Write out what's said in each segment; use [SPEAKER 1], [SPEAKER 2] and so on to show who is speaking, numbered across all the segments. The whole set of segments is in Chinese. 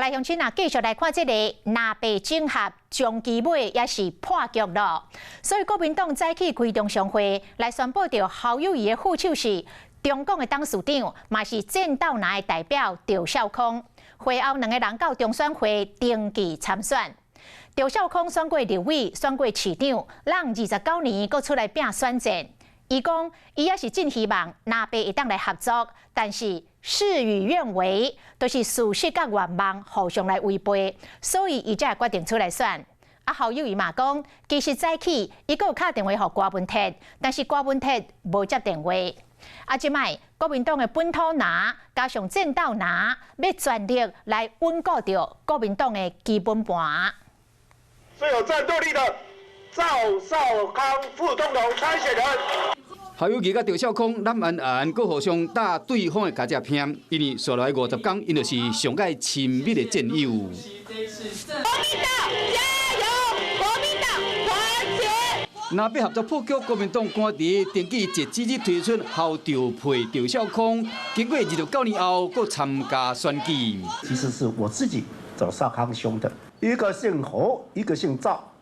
[SPEAKER 1] 来，乡亲啊，继续来看这个南北整合，中期尾也是破局了。所以国民党早起开中常会来宣布，着侯友宜的副手是中共的董事长，嘛是战斗蓝的代表赵少康。会后两个人到中选会登记参选。赵少康选过立委，选过市长，让29年搁出来拼选战。伊讲，伊也是真希望南北会当来合作，但是事与愿违，都是事实甲愿望互相来违背，所以伊才决定出来选。侯友宜嘛讲，其实早起伊阁有打电话给郭文铁，但是郭文铁无接电话。即摆国民党的本土拿加上战斗拿，要全力来稳固着国民党的基本盘。
[SPEAKER 2] 最有战斗力的赵少康副总统参选人。
[SPEAKER 3] 侯友宜甲赵少康揽安安，阁互相打对方的脚趾片，因为续来50天，因就是上界亲密的战友。
[SPEAKER 4] 国民党加油！国民党团结！
[SPEAKER 3] 南北合作破局，国民党赶伫登记截止日推出侯赵配赵少康，经过29年后，阁参加选举。
[SPEAKER 5] 其实是我自己找少康兄的，一个姓侯，一个姓赵，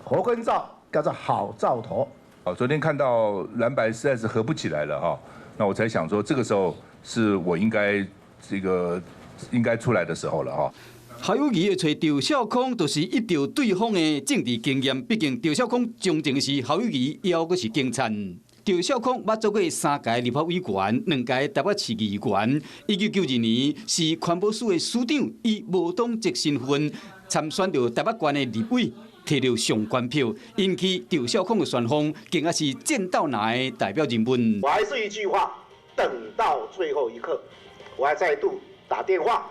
[SPEAKER 5] 侯跟赵叫做好兆头。
[SPEAKER 6] 昨天看到蓝白实在是合不起来了哈，那我才想说，这个时候是我应该出来的时候了哈。
[SPEAKER 3] 侯友宜要找赵少康，就是依照对方的政治经验，毕竟赵少康从前是侯友宜，以后阁是警察。赵少康捌做过3届立法委员、2届台北市议员。1992年是环保署的署长，以无党籍身份参选到台北县的立委。摕到上关票，引起赵少康的旋风，更加是战斗蓝的代表人物。
[SPEAKER 2] 我还是一句话，等到最后一刻，我还再度打电话，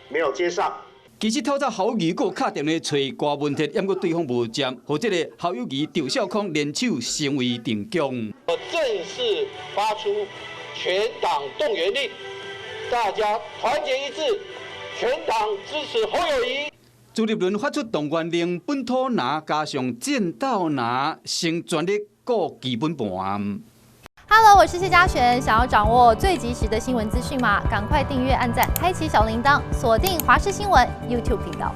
[SPEAKER 2] 没有接上。
[SPEAKER 3] 其实透早侯友宜打电话找郭文铁，不过对方无接，或者个侯友宜、赵少康联手成为定局。
[SPEAKER 7] 我正式发出全党动员令，大家团结一致，全党支持侯友宜。
[SPEAKER 3] 朱立伦发出动员令，本土拿加上战斗拿，先全力顾基本盘。
[SPEAKER 8] Hello， 我是谢嘉璇。想要掌握最及时的新闻资讯吗？赶快订阅、按赞、开启小铃铛，锁定华视新闻 YouTube 频道。